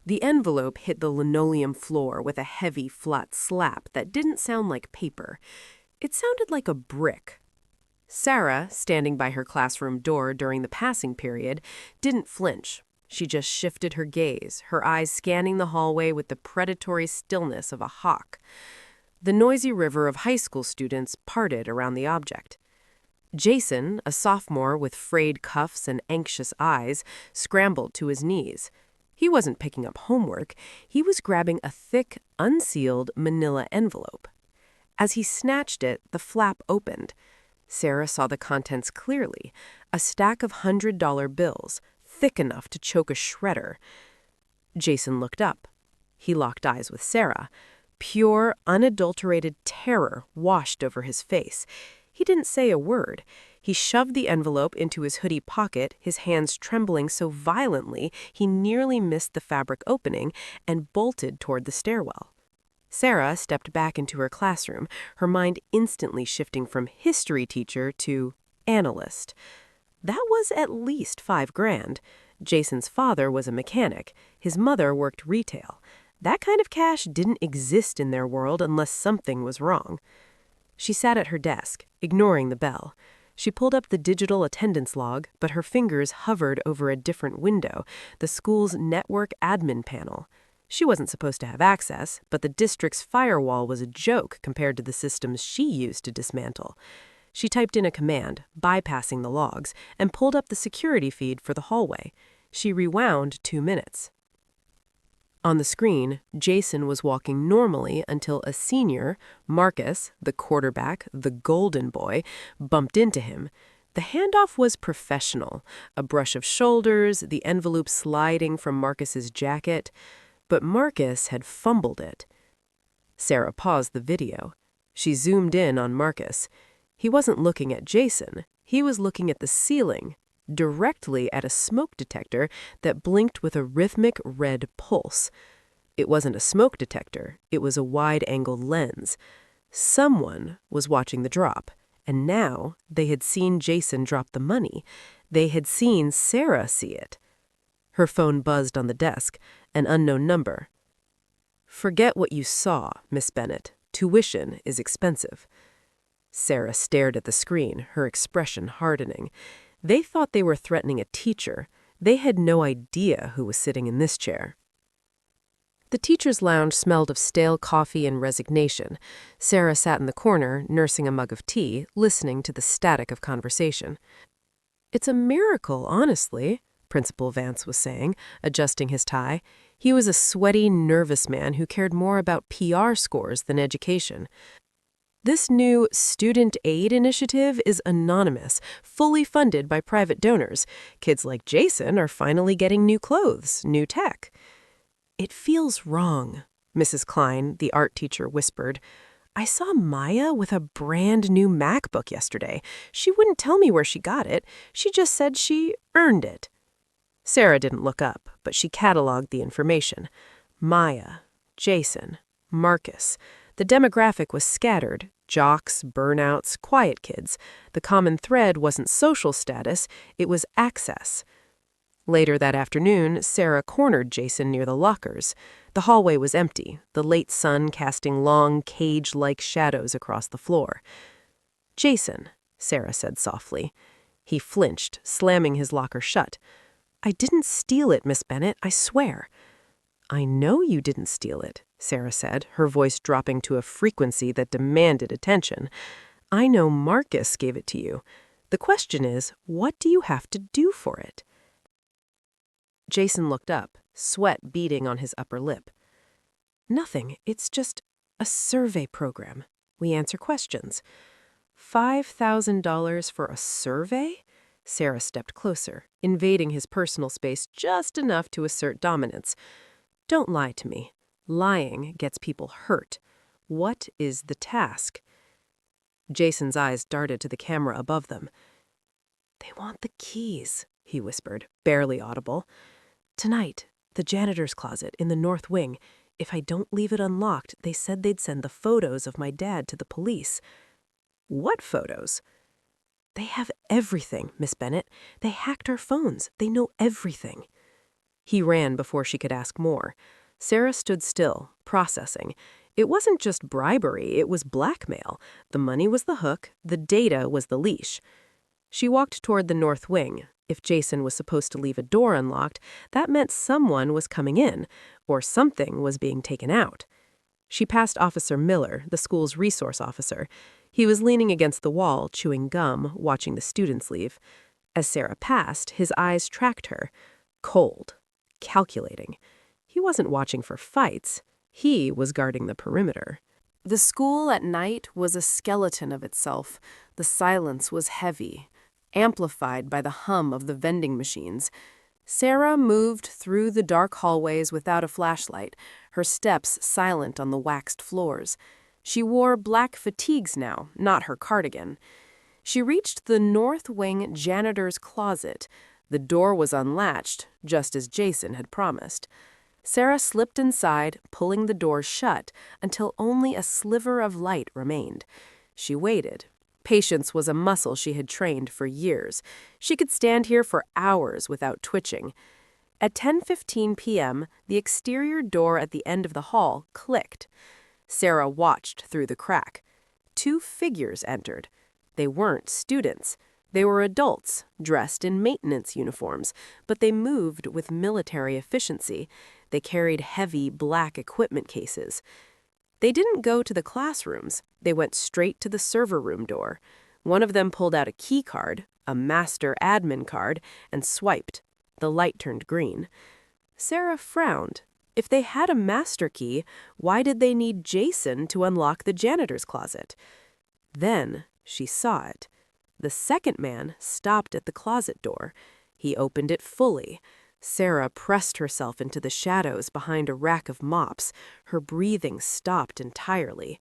The envelope hit the linoleum floor with a heavy, flat slap that didn't sound like paper. It sounded like a brick. Sarah, standing by her classroom door during the passing period, didn't flinch. She just shifted her gaze, her eyes scanning the hallway with the predatory stillness of a hawk. The noisy river of high school students parted around the object. Jason, a sophomore with frayed cuffs and anxious eyes, scrambled to his knees. He wasn't picking up homework. He was grabbing a thick, unsealed manila envelope. As he snatched it, the flap opened. Sarah saw the contents clearly, a stack of $100 bills, thick enough to choke a shredder. Jason looked up. He locked eyes with Sarah. Pure, unadulterated terror washed over his face. He didn't say a word. He shoved the envelope into his hoodie pocket, his hands trembling so violently he nearly missed the fabric opening, and bolted toward the stairwell. Sarah stepped back into her classroom, her mind instantly shifting from history teacher to analyst. That was at least $5,000. Jason's father was a mechanic. His mother worked retail. That kind of cash didn't exist in their world unless something was wrong. She sat at her desk, ignoring the bell. She pulled up the digital attendance log, but her fingers hovered over a different window, the school's network admin panel. She wasn't supposed to have access, but the district's firewall was a joke compared to the systems she used to dismantle. She typed in a command, bypassing the logs, and pulled up the security feed for the hallway. She rewound 2 minutes. On the screen, Jason was walking normally until a senior, Marcus, the quarterback, the golden boy, bumped into him. The handoff was professional, a brush of shoulders, the envelope sliding from Marcus's jacket. But Marcus had fumbled it. Sarah paused the video. She zoomed in on Marcus. He wasn't looking at Jason. He was looking at the ceiling, directly at a smoke detector that blinked with a rhythmic red pulse. It wasn't a smoke detector. It was a wide-angle lens. Someone was watching the drop, and now they had seen Jason drop the money. They had seen Sarah see it. Her phone buzzed on the desk, an unknown number. "Forget what you saw, Miss Bennett. Tuition is expensive." Sarah stared at the screen, her expression hardening. They thought they were threatening a teacher. They had no idea who was sitting in this chair. The teacher's lounge smelled of stale coffee and resignation. Sarah sat in the corner, nursing a mug of tea, listening to the static of conversation. "It's a miracle, honestly," Principal Vance was saying, adjusting his tie. He was a sweaty, nervous man who cared more about PR scores than education. "This new student aid initiative is anonymous, fully funded by private donors. Kids like Jason are finally getting new clothes, new tech." "It feels wrong," Mrs. Klein, the art teacher, whispered. "I saw Maya with a brand new MacBook yesterday. She wouldn't tell me where she got it. She just said she earned it." Sarah didn't look up, but she cataloged the information. Maya, Jason, Marcus. The demographic was scattered. Jocks, burnouts, quiet kids. The common thread wasn't social status, it was access. Later that afternoon, Sarah cornered Jason near the lockers. The hallway was empty, the late sun casting long, cage-like shadows across the floor. "Jason," Sarah said softly. He flinched, slamming his locker shut. "I didn't steal it, Miss Bennett, I swear." "I know you didn't steal it," Sarah said, her voice dropping to a frequency that demanded attention. "I know Marcus gave it to you. The question is, what do you have to do for it?" Jason looked up, sweat beading on his upper lip. "Nothing. It's just a survey program. We answer questions." $5,000 for a survey? Sarah stepped closer, invading his personal space just enough to assert dominance. "Don't lie to me. Lying gets people hurt. What is the task?" Jason's eyes darted to the camera above them. "They want the keys," he whispered, barely audible. "Tonight, the janitor's closet in the north wing. If I don't leave it unlocked, they said they'd send the photos of my dad to the police." "What photos?" "They have everything, Miss Bennett. They hacked our phones. They know everything." He ran before she could ask more. Sarah stood still, processing. It wasn't just bribery, it was blackmail. The money was the hook, the data was the leash. She walked toward the north wing. If Jason was supposed to leave a door unlocked, that meant someone was coming in, or something was being taken out. She passed Officer Miller, the school's resource officer. He was leaning against the wall, chewing gum, watching the students leave. As Sarah passed, his eyes tracked her. Cold. Calculating. He wasn't watching for fights. He was guarding the perimeter. The school at night was a skeleton of itself. The silence was heavy, amplified by the hum of the vending machines. Sarah moved through the dark hallways without a flashlight, her steps silent on the waxed floors. She wore black fatigues now, not her cardigan. She reached the north wing janitor's closet. The door was unlatched, just as Jason had promised. Sarah slipped inside, pulling the door shut until only a sliver of light remained. She waited. Patience was a muscle she had trained for years. She could stand here for hours without twitching. At 10:15 p.m., the exterior door at the end of the hall clicked. Sarah watched through the crack. 2 figures entered. They weren't students. They were adults, dressed in maintenance uniforms, but they moved with military efficiency. They carried heavy black equipment cases. They didn't go to the classrooms. They went straight to the server room door. One of them pulled out a key card, a master admin card, and swiped. The light turned green. Sarah frowned. If they had a master key, why did they need Jason to unlock the janitor's closet? Then she saw it. The second man stopped at the closet door. He opened it fully. Sarah pressed herself into the shadows behind a rack of mops. Her breathing stopped entirely.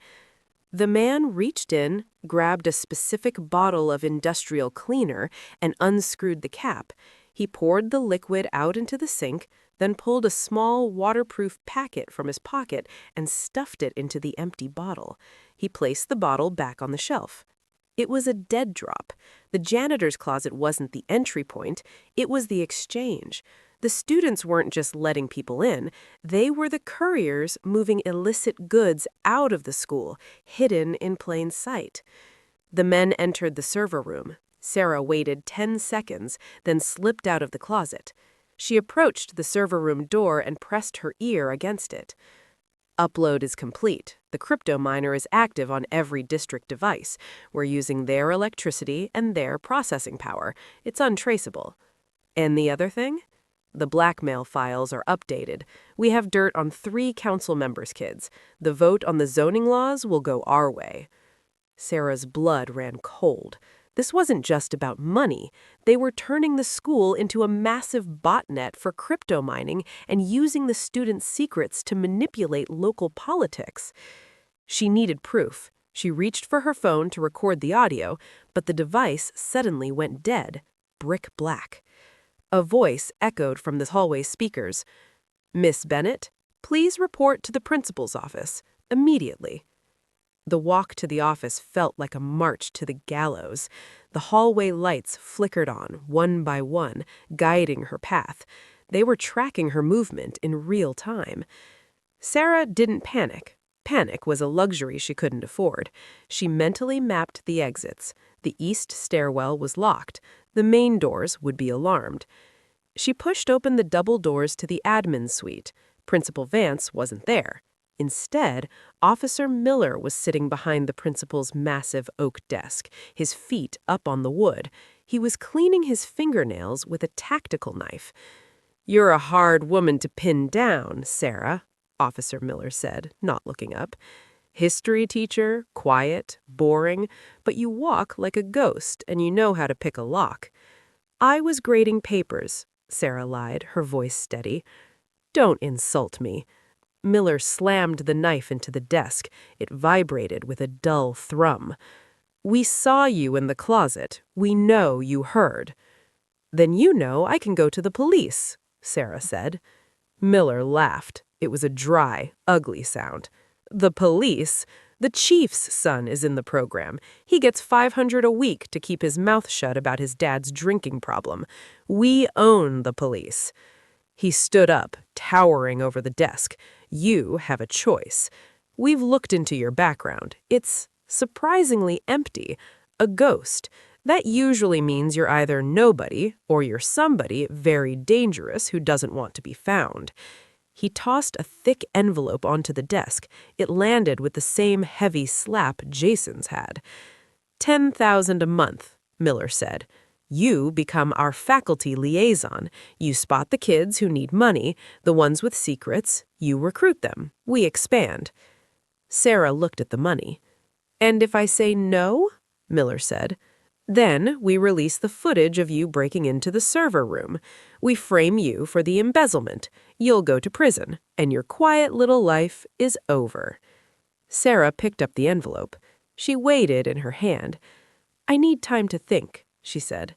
The man reached in, grabbed a specific bottle of industrial cleaner, and unscrewed the cap. He poured the liquid out into the sink, then pulled a small waterproof packet from his pocket and stuffed it into the empty bottle. He placed the bottle back on the shelf. It was a dead drop. The janitor's closet wasn't the entry point, it was the exchange. The students weren't just letting people in, they were the couriers moving illicit goods out of the school, hidden in plain sight. The men entered the server room. Sarah waited 10 seconds, then slipped out of the closet. She approached the server room door and pressed her ear against it. Upload is complete. The crypto miner is active on every district device. We're using their electricity and their processing power. It's untraceable. And the other thing? The blackmail files are updated. We have dirt on 3 council members' kids. The vote on the zoning laws will go our way. Sarah's blood ran cold. This wasn't just about money. They were turning the school into a massive botnet for crypto mining and using the students' secrets to manipulate local politics. She needed proof. She reached for her phone to record the audio, but the device suddenly went dead, brick black. A voice echoed from the hallway speakers. "Miss Bennett, please report to the principal's office, immediately." The walk to the office felt like a march to the gallows. The hallway lights flickered on, one by one, guiding her path. They were tracking her movement in real time. Sarah didn't panic. Panic was a luxury she couldn't afford. She mentally mapped the exits. The east stairwell was locked. The main doors would be alarmed. She pushed open the double doors to the admin suite. Principal Vance wasn't there. Instead, Officer Miller was sitting behind the principal's massive oak desk, his feet up on the wood. He was cleaning his fingernails with a tactical knife. "You're a hard woman to pin down, Sarah," Officer Miller said, not looking up. "History teacher, quiet, boring, but you walk like a ghost and you know how to pick a lock." "I was grading papers," Sarah lied, her voice steady. "Don't insult me." Miller slammed the knife into the desk. It vibrated with a dull thrum. "We saw you in the closet. We know you heard." "Then you know I can go to the police," Sarah said. Miller laughed. It was a dry, ugly sound. "The police? The chief's son is in the program. He gets $500 a week to keep his mouth shut about his dad's drinking problem. We own the police." He stood up, towering over the desk. You have a choice. We've looked into your background. It's surprisingly empty. A ghost. That usually means you're either nobody or you're somebody very dangerous who doesn't want to be found. He tossed a thick envelope onto the desk. It landed with the same heavy slap Jason's had. 10,000 a month, Miller said. You become our faculty liaison. You spot the kids who need money, the ones with secrets. You recruit them. We expand. Sarah looked at the money. And if I say no, Miller said, then we release the footage of you breaking into the server room. We frame you for the embezzlement. You'll go to prison, and your quiet little life is over. Sarah picked up the envelope. She weighed it in her hand. I need time to think, she said.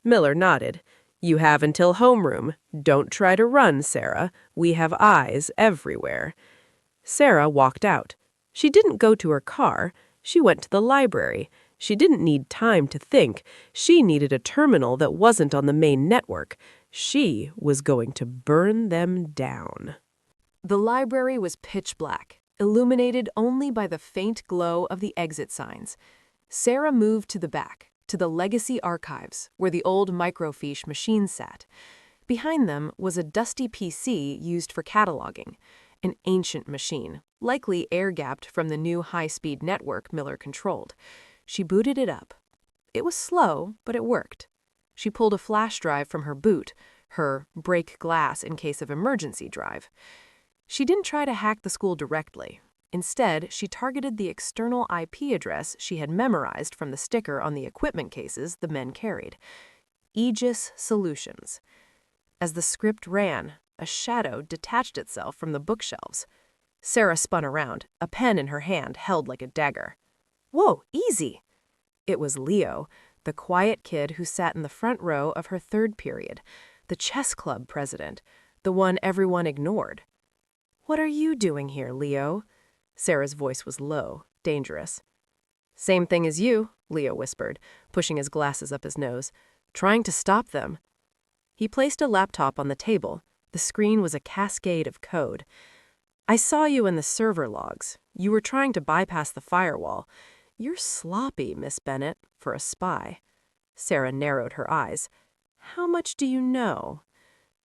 Miller nodded. You have until homeroom. Don't try to run, Sarah. We have eyes everywhere. Sarah walked out. She didn't go to her car. She went to the library. She didn't need time to think. She needed a terminal that wasn't on the main network. She was going to burn them down. The library was pitch black, illuminated only by the faint glow of the exit signs. Sarah moved to the back, to the legacy archives, where the old microfiche machines sat. Behind them was a dusty PC used for cataloging, an ancient machine, likely air-gapped from the new high-speed network Miller controlled. She booted it up. It was slow, but it worked. She pulled a flash drive from her boot, her break glass in case of emergency drive. She didn't try to hack the school directly. Instead, she targeted the external IP address she had memorized from the sticker on the equipment cases the men carried. Aegis Solutions. As the script ran, a shadow detached itself from the bookshelves. Sarah spun around, a pen in her hand held like a dagger. Whoa, easy! It was Leo, the quiet kid who sat in the front row of her third period, the chess club president, the one everyone ignored. What are you doing here, Leo? Sarah's voice was low, dangerous. Same thing as you, Leo whispered, pushing his glasses up his nose. Trying to stop them. He placed a laptop on the table. The screen was a cascade of code. I saw you in the server logs. You were trying to bypass the firewall. You're sloppy, Miss Bennett, for a spy. Sarah narrowed her eyes. How much do you know?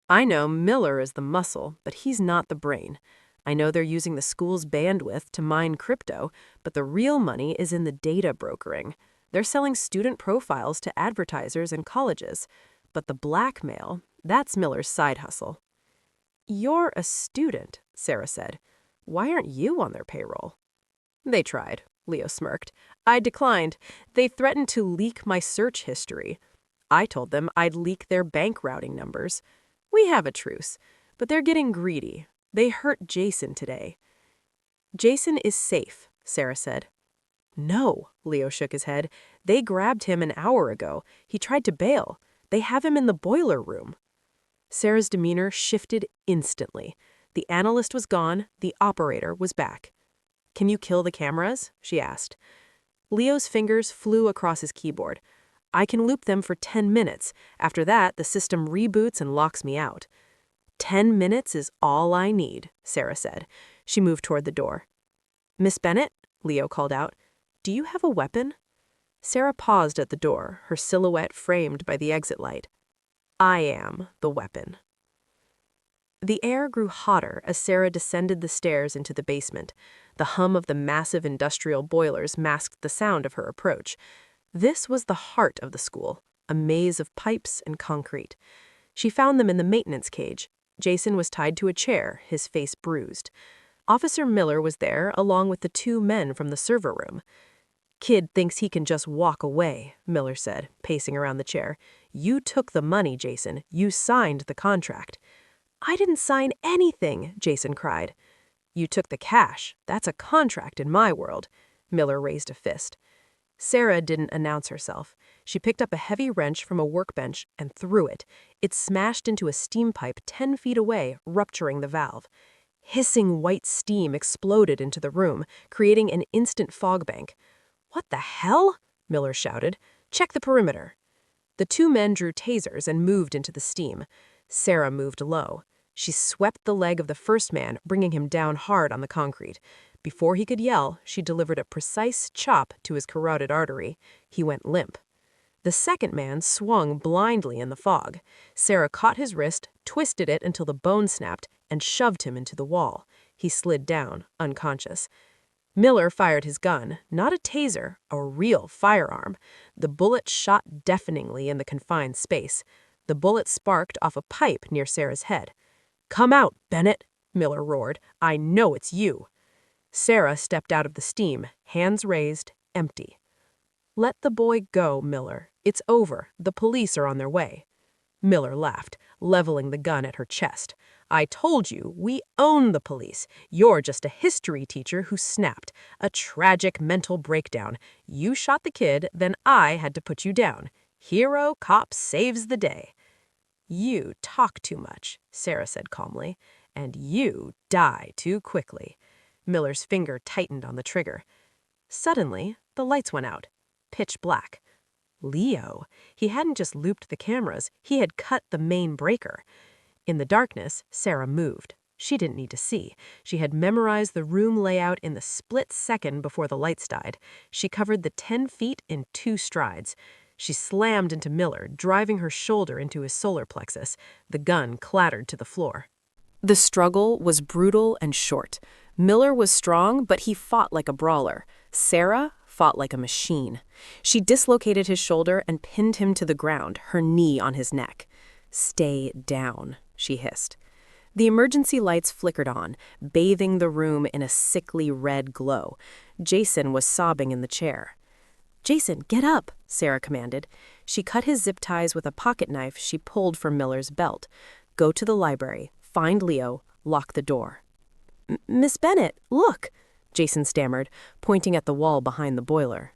I know Miller is the muscle, but he's not the brain. I know they're using the school's bandwidth to mine crypto, but the real money is in the data brokering. They're selling student profiles to advertisers and colleges. But the blackmail, that's Miller's side hustle. You're a student, Sarah said. Why aren't you on their payroll? They tried, Leo smirked. I declined. They threatened to leak my search history. I told them I'd leak their bank routing numbers. We have a truce, but they're getting greedy. They hurt Jason today. Jason is safe, Sarah said. No, Leo shook his head. They grabbed him an hour ago. He tried to bail. They have him in the boiler room. Sarah's demeanor shifted instantly. The analyst was gone. The operator was back. Can you kill the cameras? She asked. Leo's fingers flew across his keyboard. I can loop them for 10 minutes. After that, the system reboots and locks me out. 10 minutes is all I need, Sarah said. She moved toward the door. Miss Bennett, Leo called out, do you have a weapon? Sarah paused at the door, her silhouette framed by the exit light. I am the weapon. The air grew hotter as Sarah descended the stairs into the basement. The hum of the massive industrial boilers masked the sound of her approach. This was the heart of the school, a maze of pipes and concrete. She found them in the maintenance cage. Jason was tied to a chair, his face bruised. Officer Miller was there, along with the two men from the server room. Kid thinks he can just walk away, Miller said, pacing around the chair. You took the money, Jason. You signed the contract. I didn't sign anything, Jason cried. You took the cash. That's a contract in my world. Miller raised a fist. Sarah didn't announce herself. She picked up a heavy wrench from a workbench and threw it. It smashed into a steam pipe 10 feet away, rupturing the valve. Hissing white steam exploded into the room, creating an instant fog bank. What the hell? Miller shouted. Check the perimeter. The two men drew tasers and moved into the steam. Sarah moved low. She swept the leg of the first man, bringing him down hard on the concrete. Before he could yell, she delivered a precise chop to his carotid artery. He went limp. The second man swung blindly in the fog. Sarah caught his wrist, twisted it until the bone snapped, and shoved him into the wall. He slid down, unconscious. Miller fired his gun, not a taser, a real firearm. The bullet shot deafeningly in the confined space. The bullet sparked off a pipe near Sarah's head. "Come out, Bennett," Miller roared. "I know it's you." Sarah stepped out of the steam, hands raised, empty. "Let the boy go, Miller. It's over. The police are on their way." Miller laughed, leveling the gun at her chest. "I told you, we own the police. You're just a history teacher who snapped. A tragic mental breakdown. You shot the kid, then I had to put you down. Hero cop saves the day." "You talk too much," Sarah said calmly, "and you die too quickly." Miller's finger tightened on the trigger. Suddenly, the lights went out. Pitch black. Leo. He hadn't just looped the cameras, he had cut the main breaker. In the darkness, Sarah moved. She didn't need to see. She had memorized the room layout in the split second before the lights died. She covered the 10 feet in 2 strides. She slammed into Miller, driving her shoulder into his solar plexus. The gun clattered to the floor. The struggle was brutal and short. Miller was strong, but he fought like a brawler. Sarah fought like a machine. She dislocated his shoulder and pinned him to the ground, her knee on his neck. "Stay down," she hissed. The emergency lights flickered on, bathing the room in a sickly red glow. Jason was sobbing in the chair. "Jason, get up," Sarah commanded. She cut his zip ties with a pocket knife she pulled from Miller's belt. "Go to the library, find Leo, lock the door." "Miss Bennett, look," Jason stammered, pointing at the wall behind the boiler.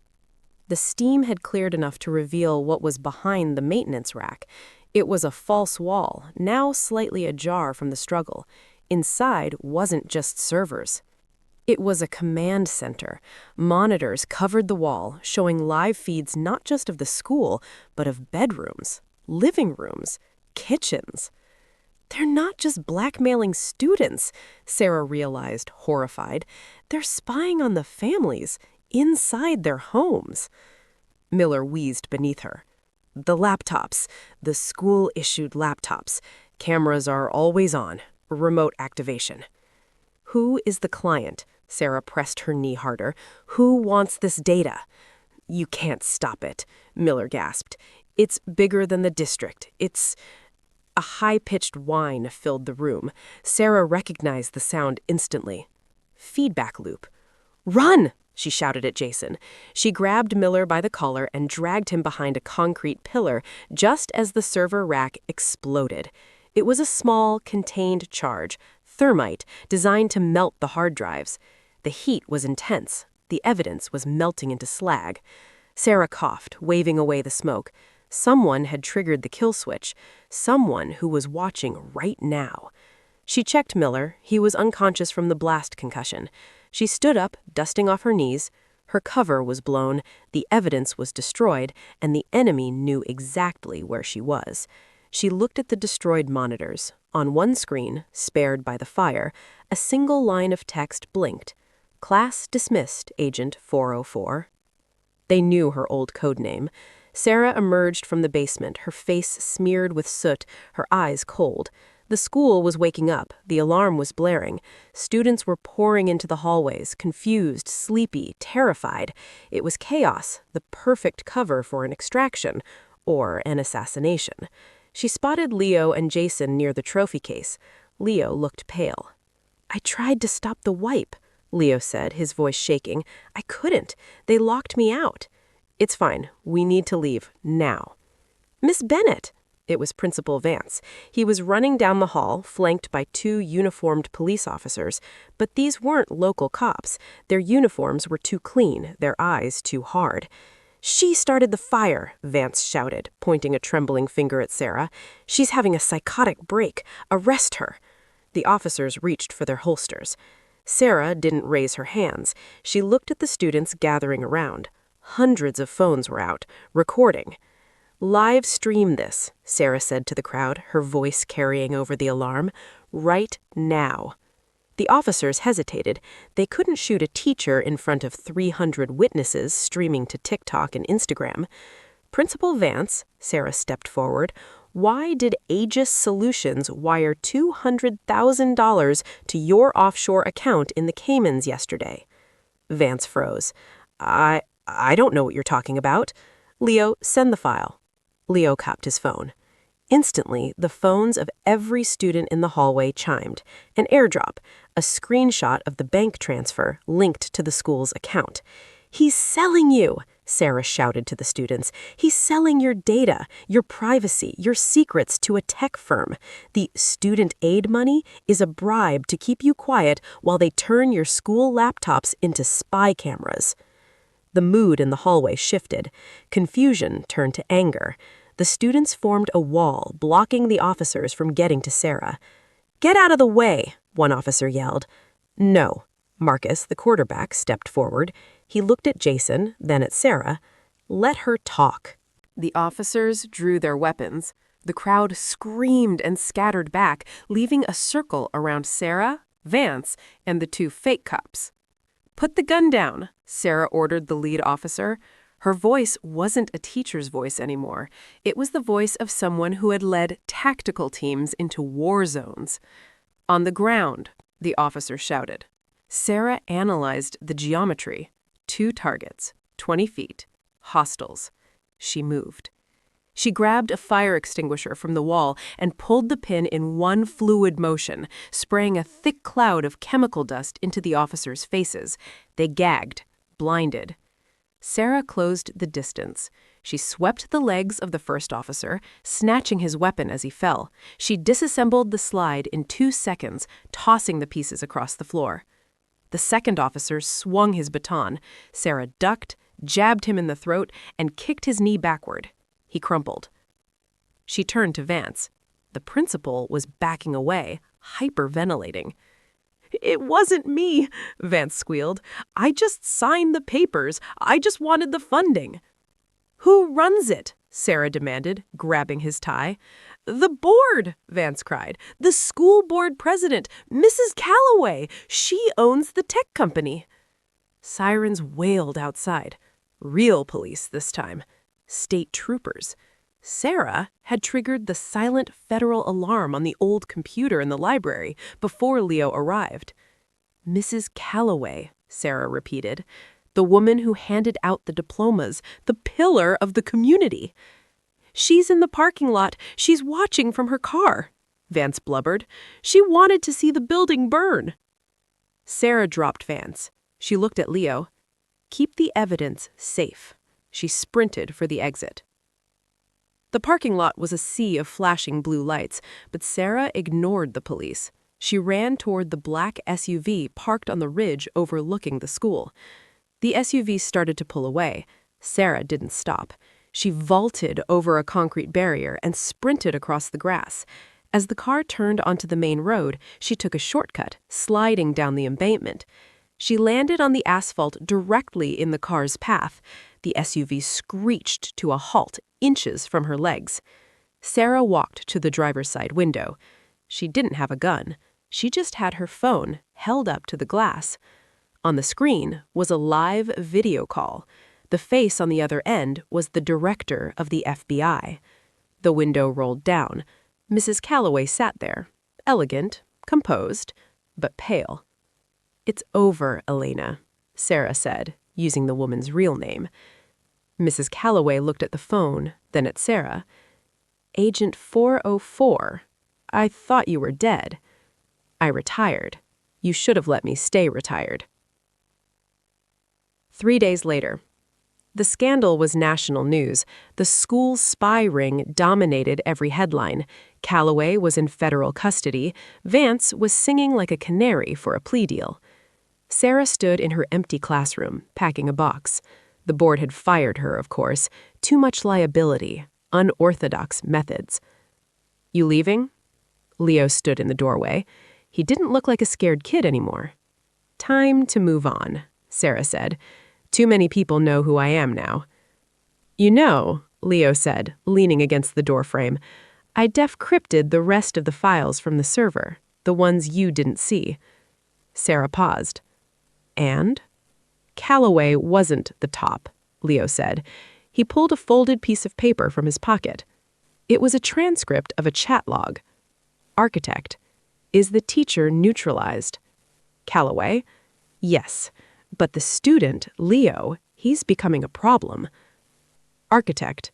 The steam had cleared enough to reveal what was behind the maintenance rack. It was a false wall, now slightly ajar from the struggle. Inside wasn't just servers. It was a command center. Monitors covered the wall, showing live feeds not just of the school, but of bedrooms, living rooms, kitchens. "They're not just blackmailing students," Sarah realized, horrified. "They're spying on the families, inside their homes." Miller wheezed beneath her. "The laptops, the school-issued laptops. Cameras are always on, remote activation." "Who is the client?" Sarah pressed her knee harder. "Who wants this data?" "You can't stop it," Miller gasped. "It's bigger than the district. It's—" A high-pitched whine filled the room. Sarah recognized the sound instantly. Feedback loop. "Run!" she shouted at Jason. She grabbed Miller by the collar and dragged him behind a concrete pillar just as the server rack exploded. It was a small, contained charge, thermite, designed to melt the hard drives. The heat was intense. The evidence was melting into slag. Sarah coughed, waving away the smoke. Someone had triggered the kill switch. Someone who was watching right now. She checked Miller. He was unconscious from the blast concussion. She stood up, dusting off her knees. Her cover was blown, the evidence was destroyed, and the enemy knew exactly where she was. She looked at the destroyed monitors. On one screen, spared by the fire, a single line of text blinked. "Class dismissed, Agent 404. They knew her old code name. Sarah emerged from the basement, her face smeared with soot, her eyes cold. The school was waking up. The alarm was blaring. Students were pouring into the hallways, confused, sleepy, terrified. It was chaos, the perfect cover for an extraction or an assassination. She spotted Leo and Jason near the trophy case. Leo looked pale. "I tried to stop the wipe," Leo said, his voice shaking. "I couldn't. They locked me out." "It's fine. We need to leave. Now." "Miss Bennett!" It was Principal Vance. He was running down the hall, flanked by 2 uniformed police officers. But these weren't local cops. Their uniforms were too clean, their eyes too hard. "She started the fire," Vance shouted, pointing a trembling finger at Sarah. "She's having a psychotic break. Arrest her." The officers reached for their holsters. Sarah didn't raise her hands. She looked at the students gathering around. Hundreds of phones were out, recording. "Live stream this," Sarah said to the crowd, her voice carrying over the alarm. Right now. The officers hesitated. They couldn't shoot a teacher in front of 300 witnesses streaming to TikTok and Instagram. Principal Vance, Sarah stepped forward, why did Aegis Solutions wire $200,000 to your offshore account in the Caymans yesterday? Vance froze. I don't know what you're talking about. Leo, send the file. Leo copped his phone. Instantly, the phones of every student in the hallway chimed. An airdrop, a screenshot of the bank transfer linked to the school's account. He's selling you, Sarah shouted to the students. He's selling your data, your privacy, your secrets to a tech firm. The student aid money is a bribe to keep you quiet while they turn your school laptops into spy cameras. The mood in the hallway shifted. Confusion turned to anger. The students formed a wall, blocking the officers from getting to Sarah. "Get out of the way," one officer yelled. "No." Marcus, the quarterback, stepped forward. He looked at Jason, then at Sarah. "Let her talk." The officers drew their weapons. The crowd screamed and scattered back, leaving a circle around Sarah, Vance, and the two fake cops. "Put the gun down," Sarah ordered the lead officer. Her voice wasn't a teacher's voice anymore. It was the voice of someone who had led tactical teams into war zones. "On the ground," the officer shouted. Sarah analyzed the geometry. 2 targets, 20 feet, hostiles. She moved. She grabbed a fire extinguisher from the wall and pulled the pin in one fluid motion, spraying a thick cloud of chemical dust into the officers' faces. They gagged, blinded. Sarah closed the distance. She swept the legs of the first officer, snatching his weapon as he fell. She disassembled the slide in 2 seconds, tossing the pieces across the floor. The second officer swung his baton. Sarah ducked, jabbed him in the throat, and kicked his knee backward. He crumpled. She turned to Vance. The principal was backing away, hyperventilating. "It wasn't me," Vance squealed. "I just signed the papers. I just wanted the funding." "Who runs it?" Sarah demanded, grabbing his tie. "The board," Vance cried. "The school board president, Mrs. Calloway. She owns the tech company." Sirens wailed outside. Real police this time. State troopers. Sarah had triggered the silent federal alarm on the old computer in the library before Leo arrived. "Mrs. Calloway," Sarah repeated. "The woman who handed out the diplomas, the pillar of the community." "She's in the parking lot. She's watching from her car," Vance blubbered. "She wanted to see the building burn." Sarah dropped Vance. She looked at Leo. "Keep the evidence safe." She sprinted for the exit. The parking lot was a sea of flashing blue lights, but Sarah ignored the police. She ran toward the black SUV parked on the ridge overlooking the school. The SUV started to pull away. Sarah didn't stop. She vaulted over a concrete barrier and sprinted across the grass. As the car turned onto the main road, she took a shortcut, sliding down the embankment. She landed on the asphalt directly in the car's path. The SUV screeched to a halt inches from her legs. Sarah walked to the driver's side window. She didn't have a gun. She just had her phone held up to the glass. On the screen was a live video call. The face on the other end was the director of the FBI. The window rolled down. Mrs. Calloway sat there, elegant, composed, but pale. "It's over, Elena," Sarah said, using the woman's real name. Mrs. Calloway looked at the phone, then at Sarah. "Agent 404, I thought you were dead. I retired. You should have let me stay retired." 3 days later. The scandal was national news. The school spy ring dominated every headline. Calloway was in federal custody. Vance was singing like a canary for a plea deal. Sarah stood in her empty classroom, packing a box. The board had fired her, of course. Too much liability, unorthodox methods. "You leaving?" Leo stood in the doorway. He didn't look like a scared kid anymore. "Time to move on," Sarah said. "Too many people know who I am now." "You know," Leo said, leaning against the doorframe, "I def-crypted the rest of the files from the server. the ones you didn't see. Sarah paused. And? Calloway wasn't the top, Leo said. He pulled a folded piece of paper from his pocket. It was a transcript of a chat log. Architect. Is the teacher neutralized? Calloway. Yes, but the student, Leo, he's becoming a problem. Architect.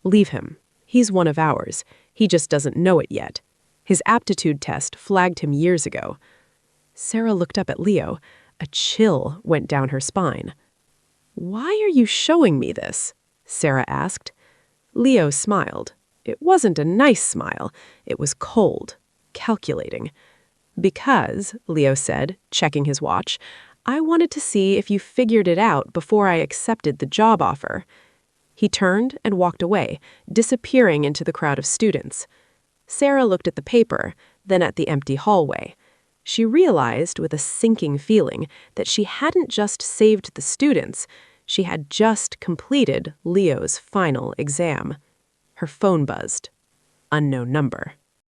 Leave him. He's one of ours. He just doesn't know it yet. His aptitude test flagged him years ago. Sarah looked up at Leo. A chill went down her spine. Why are you showing me this? Sarah asked. Leo smiled. It wasn't a nice smile. It was cold, calculating. Because, Leo said, checking his watch, I wanted to see if you figured it out before I accepted the job offer. He turned and walked away, disappearing into the crowd of students. Sarah looked at the paper, then at the empty hallway. She realized with a sinking feeling that she hadn't just saved the students, she had just completed Leo's final exam. Her phone buzzed. Unknown number.